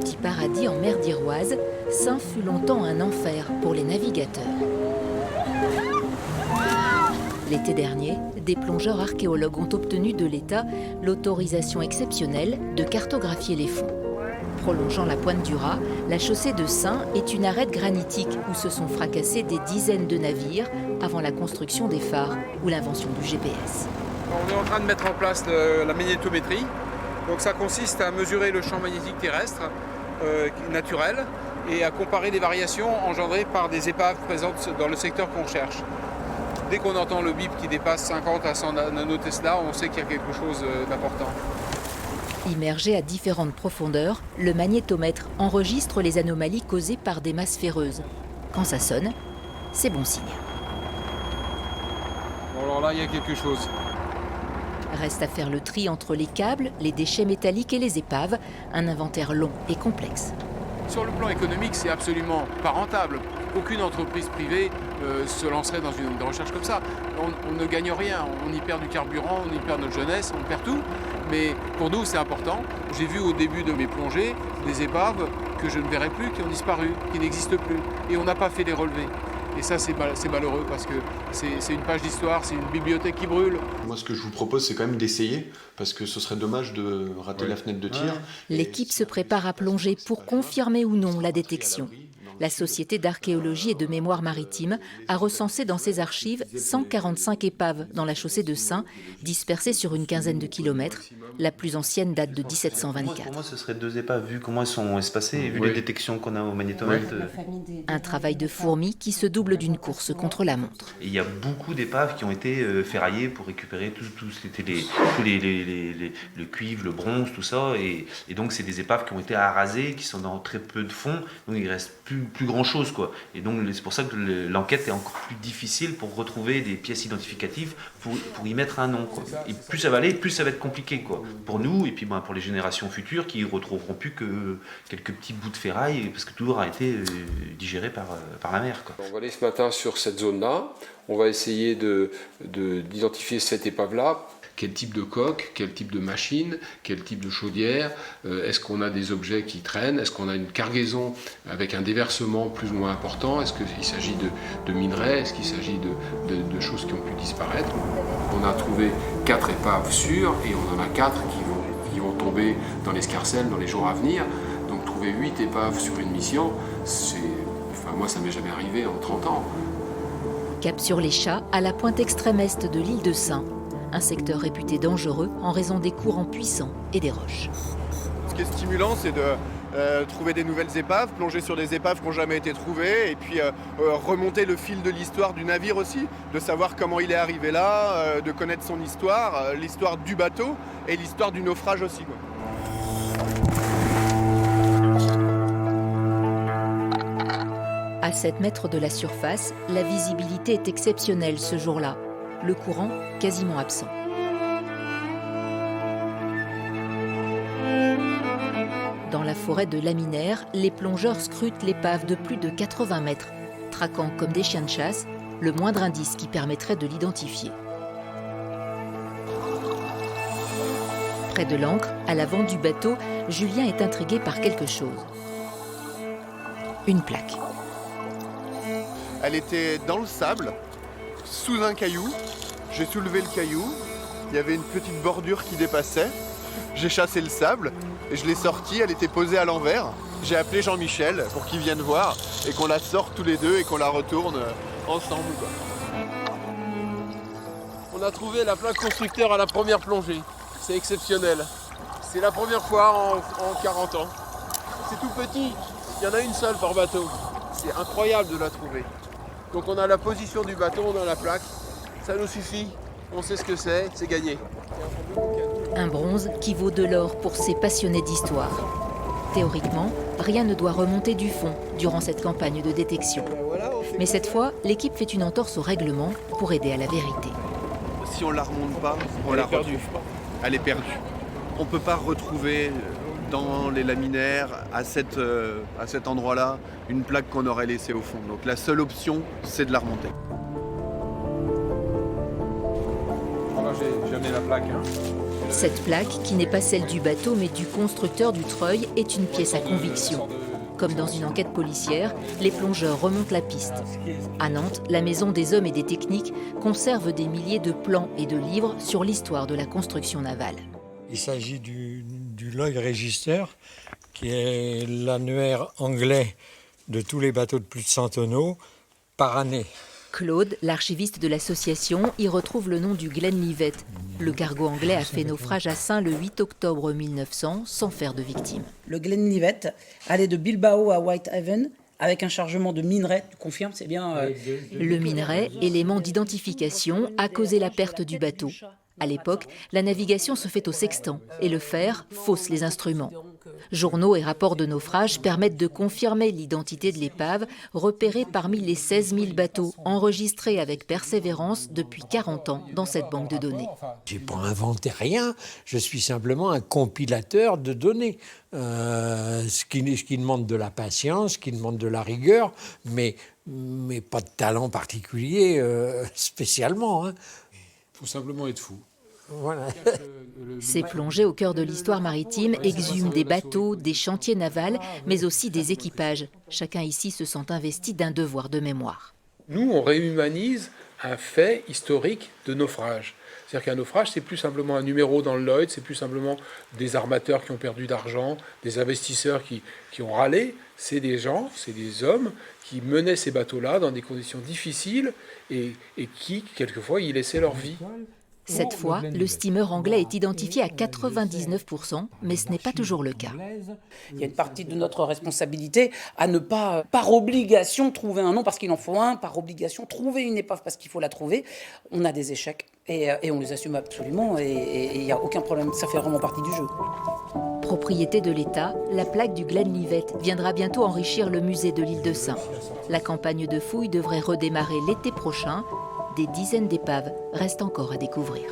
petit paradis en mer d'Iroise, Saint fut longtemps un enfer pour les navigateurs. L'été dernier, des plongeurs archéologues ont obtenu de l'État l'autorisation exceptionnelle de cartographier les fonds. Prolongeant la pointe du Raz, la chaussée de Saint est une arête granitique où se sont fracassés des dizaines de navires avant la construction des phares ou l'invention du GPS. On est en train de mettre en place la magnétométrie. Donc ça consiste à mesurer le champ magnétique terrestre naturel et à comparer les variations engendrées par des épaves présentes dans le secteur qu'on cherche. Dès qu'on entend le bip qui dépasse 50 à 100 nanotesla, on sait qu'il y a quelque chose d'important. Immergé à différentes profondeurs, le magnétomètre enregistre les anomalies causées par des masses ferreuses. Quand ça sonne, c'est bon signe. Bon, alors là, il y a quelque chose. Reste à faire le tri entre les câbles, les déchets métalliques et les épaves, un inventaire long et complexe. Sur le plan économique, c'est absolument pas rentable. Aucune entreprise privée se lancerait dans une recherche comme ça. On ne gagne rien, on y perd du carburant, on y perd notre jeunesse, on perd tout. Mais pour nous, c'est important. J'ai vu au début de mes plongées des épaves que je ne verrai plus, qui ont disparu, qui n'existent plus. Et on n'a pas fait les relevés. Et ça, c'est malheureux parce que c'est une page d'histoire, c'est une bibliothèque qui brûle. Moi, ce que je vous propose, c'est quand même d'essayer, parce que ce serait dommage de rater la fenêtre de tir. L'équipe se prépare à plonger pour confirmer ou non la détection. La Société d'archéologie et de mémoire maritime a recensé dans ses archives 145 épaves dans la chaussée de Saint, dispersées sur une quinzaine de kilomètres. La plus ancienne date de 1724. Pour moi, ce serait 2 épaves, vu comment elles sont espacées et vu les détections qu'on a au magnétomètre. Un travail de fourmi qui se double d'une course contre la montre. Et il y a beaucoup d'épaves qui ont été ferraillées pour récupérer le cuivre, le bronze, tout ça. Et donc, c'est des épaves qui ont été arasées, qui sont dans très peu de fond. Donc, il reste plus grand chose, quoi. Et donc, c'est pour ça que l'enquête est encore plus difficile pour retrouver des pièces identificatives pour y mettre un nom, quoi. Et plus ça va aller, plus ça va être compliqué, quoi. Pour nous et puis pour les générations futures qui ne retrouveront plus que quelques petits bouts de ferraille parce que tout aura été digéré par la mer, quoi. On va aller ce matin sur cette zone-là. On va essayer d'identifier cette épave-là. Quel type de coque, quel type de machine, quel type de chaudière, est-ce qu'on a des objets qui traînent, est-ce qu'on a une cargaison avec un déversement plus ou moins important, est-ce qu'il s'agit de minerais, est-ce qu'il s'agit de choses qui ont pu disparaître. On a trouvé 4 épaves sûres et on en a 4 qui vont tomber dans l'escarcelle dans les jours à venir. Donc trouver 8 épaves sur une mission, moi ça m'est jamais arrivé en 30 ans. Cap sur les Chats, à la pointe extrême est de l'île de Saint. Un secteur réputé dangereux en raison des courants puissants et des roches. Ce qui est stimulant, c'est de trouver des nouvelles épaves, plonger sur des épaves qui n'ont jamais été trouvées, et puis remonter le fil de l'histoire du navire aussi, de savoir comment il est arrivé là, de connaître son histoire, l'histoire du bateau et l'histoire du naufrage aussi, quoi. À 7 mètres de la surface, la visibilité est exceptionnelle ce jour-là. Le courant quasiment absent. Dans la forêt de Laminaire, les plongeurs scrutent l'épave de plus de 80 mètres, traquant comme des chiens de chasse le moindre indice qui permettrait de l'identifier. Près de l'ancre, à l'avant du bateau, Julien est intrigué par quelque chose. Une plaque. Elle était dans le sable, sous un caillou. J'ai soulevé le caillou, il y avait une petite bordure qui dépassait. J'ai chassé le sable et je l'ai sortie, elle était posée à l'envers. J'ai appelé Jean-Michel pour qu'il vienne voir et qu'on la sorte tous les deux et qu'on la retourne ensemble, quoi. On a trouvé la plaque constructeur à la première plongée. C'est exceptionnel. C'est la première fois en 40 ans. C'est tout petit, il y en a une seule par bateau. C'est incroyable de la trouver. Donc on a la position du bateau, on a la plaque. Ça nous suffit, on sait ce que c'est gagné. Un bronze qui vaut de l'or pour ces passionnés d'histoire. Théoriquement, rien ne doit remonter du fond durant cette campagne de détection. Mais cette fois, l'équipe fait une entorse au règlement pour aider à la vérité. Si on ne la remonte pas, on la retrouve pas. Elle est perdue. On ne peut pas retrouver dans les laminaires, à cet endroit-là, une plaque qu'on aurait laissée au fond. Donc la seule option, c'est de la remonter. J'ai jamais la plaque. Cette plaque, qui n'est pas celle du bateau mais du constructeur du treuil, est une pièce à conviction. Comme dans une enquête policière, les plongeurs remontent la piste. À Nantes, la Maison des Hommes et des Techniques conserve des milliers de plans et de livres sur l'histoire de la construction navale. Il s'agit du Lloyd Register, qui est l'annuaire anglais de tous les bateaux de plus de 100 tonneaux par année. Claude, l'archiviste de l'association, y retrouve le nom du Glenlivet. Le cargo anglais a fait naufrage à Saint le 8 octobre 1900 sans faire de victimes. Le Glenlivet allait de Bilbao à Whitehaven avec un chargement de minerai. Tu confirmes, c'est bien Le minerai, élément d'identification, a causé la perte du bateau. À l'époque, la navigation se fait au sextant et le fer fausse les instruments. Journaux et rapports de naufrage permettent de confirmer l'identité de l'épave, repérée parmi les 16 000 bateaux enregistrés avec persévérance depuis 40 ans dans cette banque de données. Je n'ai pas inventé rien, je suis simplement un compilateur de données. Ce qui demande de la patience, ce qui demande de la rigueur, mais pas de talent particulier spécialement. Il faut simplement être fou. Voilà. Ces plongées au cœur de l'histoire maritime exhument des bateaux, des chantiers navals, mais aussi des équipages. Chacun ici se sent investi d'un devoir de mémoire. Nous, on réhumanise un fait historique de naufrage. C'est-à-dire qu'un naufrage, c'est plus simplement un numéro dans le Lloyd, c'est plus simplement des armateurs qui ont perdu d'argent, des investisseurs qui ont râlé. C'est des gens, c'est des hommes qui menaient ces bateaux-là dans des conditions difficiles et qui, quelquefois, y laissaient leur vie. Cette fois, le steamer anglais est identifié à 99%, mais ce n'est pas toujours le cas. Il y a une partie de notre responsabilité à ne pas, par obligation, trouver un nom parce qu'il en faut un, par obligation, trouver une épave parce qu'il faut la trouver. On a des échecs et on les assume absolument et il n'y a aucun problème, ça fait vraiment partie du jeu. Propriété de l'État, la plaque du Glenlivet viendra bientôt enrichir le musée de l'île de Saint. La campagne de fouilles devrait redémarrer l'été prochain. Des dizaines d'épaves restent encore à découvrir.